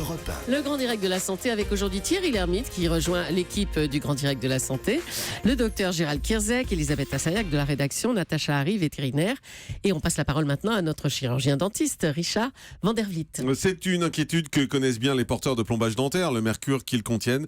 Europe 1. Le Grand Direct de la Santé avec aujourd'hui Thierry Lhermitte qui rejoint l'équipe du Grand Direct de la Santé, le docteur Gérald Kierzek, Elisabeth Assayag de la rédaction, Natacha Harry, vétérinaire. Et on passe la parole maintenant à notre chirurgien dentiste, Richard Van der Vliet. C'est une inquiétude que connaissent bien les porteurs de plombage dentaire. Le mercure qu'ils contiennent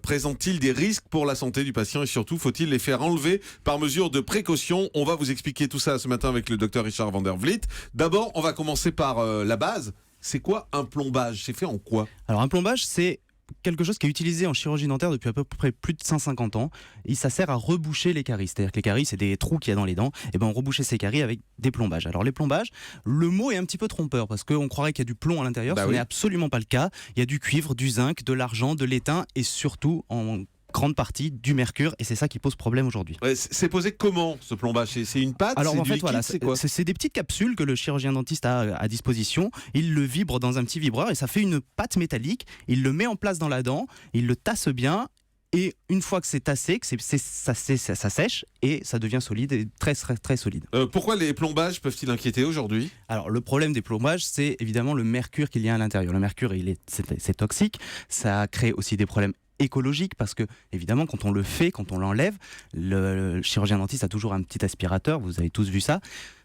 présente-t-il des risques pour la santé du patient et surtout faut-il les faire enlever par mesure de précaution? On va vous expliquer tout ça ce matin avec le docteur Richard Van der Vliet. D'abord, on va commencer par la base. C'est quoi un plombage? C'est fait en quoi? Alors un plombage, c'est quelque chose qui est utilisé en chirurgie dentaire depuis à peu près plus de 150 ans. Et ça sert à reboucher les caries. C'est-à-dire que les caries, c'est des trous qu'il y a dans les dents. Et ben on rebouchait ces caries avec des plombages. Alors les plombages, le mot est un petit peu trompeur parce qu'on croirait qu'il y a du plomb à l'intérieur. Ce n'est absolument pas le cas. Il y a du cuivre, du zinc, de l'argent, de l'étain et surtout en grande partie du mercure, et c'est ça qui pose problème aujourd'hui. C'est posé comment ce plombage? C'est une pâte? Alors c'est en du fait liquide, voilà, c'est quoi? c'est des petites capsules que le chirurgien dentiste a à disposition. Il le vibre dans un petit vibreur et ça fait une pâte métallique. Il le met en place dans la dent, il le tasse bien. Et une fois que c'est tassé, ça sèche et ça devient solide et très très très solide. Pourquoi les plombages peuvent-ils inquiéter aujourd'hui? Alors le problème des plombages, c'est évidemment le mercure qu'il y a à l'intérieur. Le mercure, c'est toxique. Ça crée aussi des problèmes écologiques parce que évidemment quand on le fait, quand on l'enlève, le chirurgien dentiste a toujours un petit aspirateur. Vous avez tous vu ça.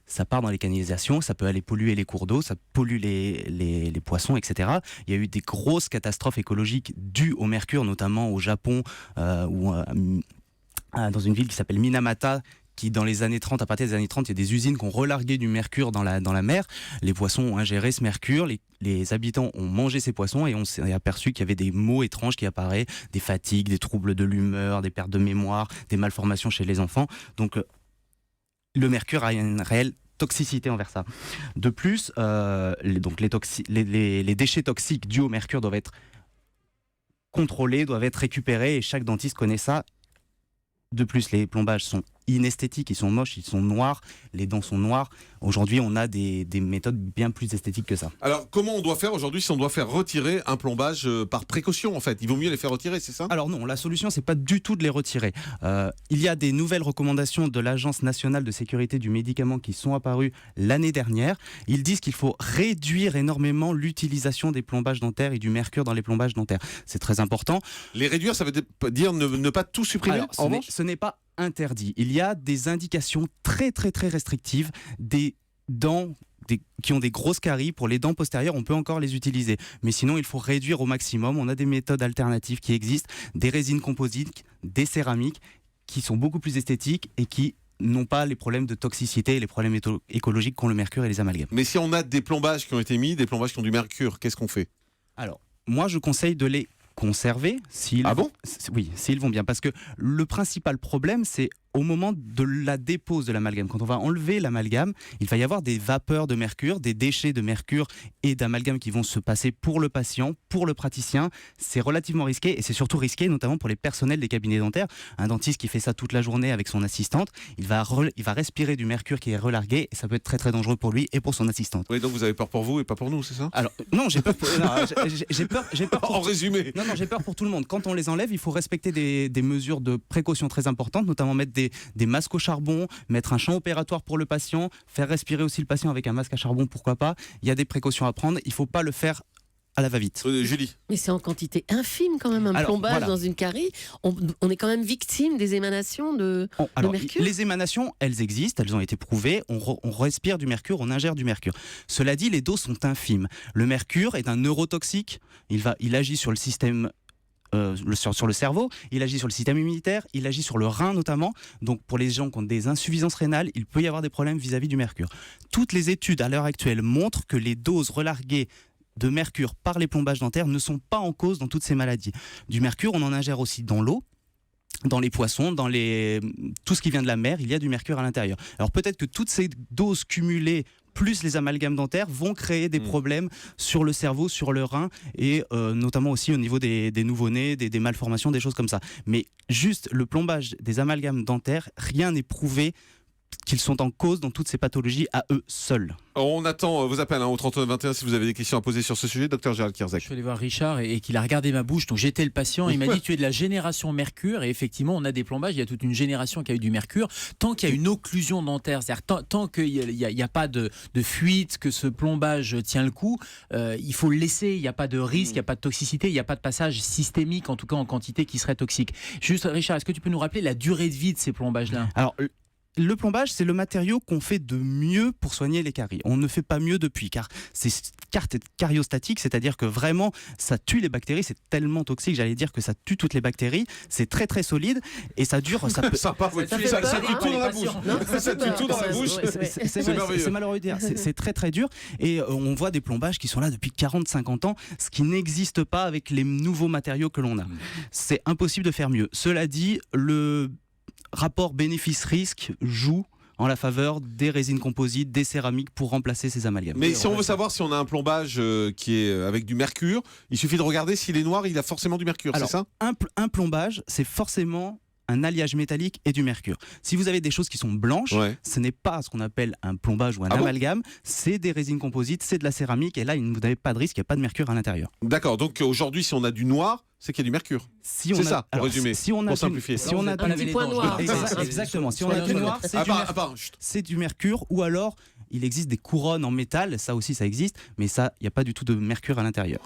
Ça part dans les canalisations, ça peut aller polluer les cours d'eau, ça pollue les poissons, etc. Il y a eu des grosses catastrophes écologiques dues au mercure, notamment au Japon, ou dans une ville qui s'appelle Minamata, qui dans les années 30, à partir des années 30, il y a des usines qui ont relargué du mercure dans la mer. Les poissons ont ingéré ce mercure, les habitants ont mangé ces poissons et on s'est aperçu qu'il y avait des maux étranges qui apparaissaient, des fatigues, des troubles de l'humeur, des pertes de mémoire, des malformations chez les enfants. Donc le mercure a une réelle toxicité envers ça. De plus, les déchets toxiques dus au mercure doivent être contrôlés, doivent être récupérés et chaque dentiste connaît ça. De plus, les plombages sont inesthétiques, ils sont moches, ils sont noirs, les dents sont noires. Aujourd'hui, on a des méthodes bien plus esthétiques que ça. Alors, comment on doit faire aujourd'hui si on doit faire retirer un plombage par précaution en fait? Il vaut mieux les faire retirer, c'est ça? Alors non, la solution, c'est pas du tout de les retirer. Il y a des nouvelles recommandations de l'Agence nationale de sécurité du médicament qui sont apparues l'année dernière. Ils disent qu'il faut réduire énormément l'utilisation des plombages dentaires et du mercure dans les plombages dentaires. C'est très important. Les réduire, ça veut dire ne pas tout supprimer? Alors, ce n'est pas interdit. Il y a des indications très très très restrictives des dents qui ont des grosses caries. Pour les dents postérieures, on peut encore les utiliser. Mais sinon, il faut réduire au maximum. On a des méthodes alternatives qui existent, des résines composites, des céramiques, qui sont beaucoup plus esthétiques et qui n'ont pas les problèmes de toxicité et les problèmes écologiques qu'ont le mercure et les amalgames. Mais si on a des plombages qui ont été mis, des plombages qui ont du mercure, qu'est-ce qu'on fait? Alors, moi, je conseille de les conserver. Oui, s'ils vont bien. Parce que le principal problème, c'est au moment de la dépose de l'amalgame. Quand on va enlever l'amalgame, il va y avoir des vapeurs de mercure, des déchets de mercure et d'amalgame qui vont se passer pour le patient, pour le praticien. C'est relativement risqué et c'est surtout risqué notamment pour les personnels des cabinets dentaires. Un dentiste qui fait ça toute la journée avec son assistante, il va respirer du mercure qui est relargué et ça peut être très très dangereux pour lui et pour son assistante. Oui, donc vous avez peur pour vous et pas pour nous, c'est ça? Alors non, j'ai peur. J'ai peur. En résumé. Non, j'ai peur pour tout le monde. Quand on les enlève, il faut respecter des mesures de précaution très importantes, notamment mettre des masques au charbon, mettre un champ opératoire pour le patient, faire respirer aussi le patient avec un masque à charbon, pourquoi pas. Il y a des précautions à prendre, il ne faut pas le faire à la va-vite. Julie. Mais c'est en quantité infime quand même, plombage dans une carie. On est quand même victime des émanations de mercure. Les émanations, elles existent, elles ont été prouvées. On respire du mercure, on ingère du mercure. Cela dit, les doses sont infimes. Le mercure est un neurotoxique. Il agit sur le système sur le cerveau, il agit sur le système immunitaire, il agit sur le rein notamment. Donc pour les gens qui ont des insuffisances rénales, il peut y avoir des problèmes vis-à-vis du mercure. Toutes les études à l'heure actuelle montrent que les doses relarguées de mercure par les plombages dentaires ne sont pas en cause dans toutes ces maladies. Du mercure, on en ingère aussi dans l'eau, dans les poissons, tout ce qui vient de la mer, il y a du mercure à l'intérieur. Alors peut-être que toutes ces doses cumulées plus les amalgames dentaires vont créer des problèmes sur le cerveau, sur le rein et notamment aussi au niveau des nouveau-nés, des malformations, des choses comme ça. Mais juste le plombage des amalgames dentaires, rien n'est prouvé qu'ils sont en cause dans toutes ces pathologies à eux seuls. On attend vos appels au 3921 si vous avez des questions à poser sur ce sujet. Docteur Gérald Kierzek. Je suis allé voir Richard et qu'il a regardé ma bouche, donc j'étais le patient. Il m'a dit tu es de la génération mercure, et effectivement on a des plombages, il y a toute une génération qui a eu du mercure. Tant qu'il y a une occlusion dentaire, c'est-à-dire tant qu'il n'y a pas de fuite, que ce plombage tient le coup, il faut le laisser, il n'y a pas de risque, il n'y a pas de toxicité, il n'y a pas de passage systémique, en tout cas en quantité qui serait toxique. Juste Richard, est-ce que tu peux nous rappeler la durée de vie de ces plombages-là ? Alors, le plombage, c'est le matériau qu'on fait de mieux pour soigner les caries. On ne fait pas mieux depuis, car c'est cariostatique, c'est-à-dire que vraiment, ça tue les bactéries. C'est tellement toxique, j'allais dire que ça tue toutes les bactéries. C'est très très solide et ça dure. Ça peut... Sympa, ça tue tout dans la bouche. Ça tue tout dans la bouche. C'est merveilleux. C'est malheureux de dire. C'est très très dur. Et on voit des plombages qui sont là depuis 40-50 ans, ce qui n'existe pas avec les nouveaux matériaux que l'on a. C'est impossible de faire mieux. Cela dit, le rapport bénéfice-risque joue en la faveur des résines composites, des céramiques pour remplacer ces amalgames. Mais si on veut savoir si on a un plombage qui est avec du mercure, il suffit de regarder s'il est noir, il a forcément du mercure, c'est ça ? Un plombage, c'est forcément un alliage métallique et du mercure. Si vous avez des choses qui sont blanches, ce n'est pas ce qu'on appelle un plombage ou un amalgame, c'est des résines composites, c'est de la céramique, et là, vous n'avez pas de risque, il n'y a pas de mercure à l'intérieur. D'accord, donc aujourd'hui, si on a du noir, c'est qu'il y a du mercure. C'est ça, pour résumer, pour simplifier. Si on a un petit point noir. Exactement, si on a du noir, c'est du mercure, ou alors il existe des couronnes en métal, ça aussi ça existe, mais ça, il n'y a pas du tout de mercure à l'intérieur.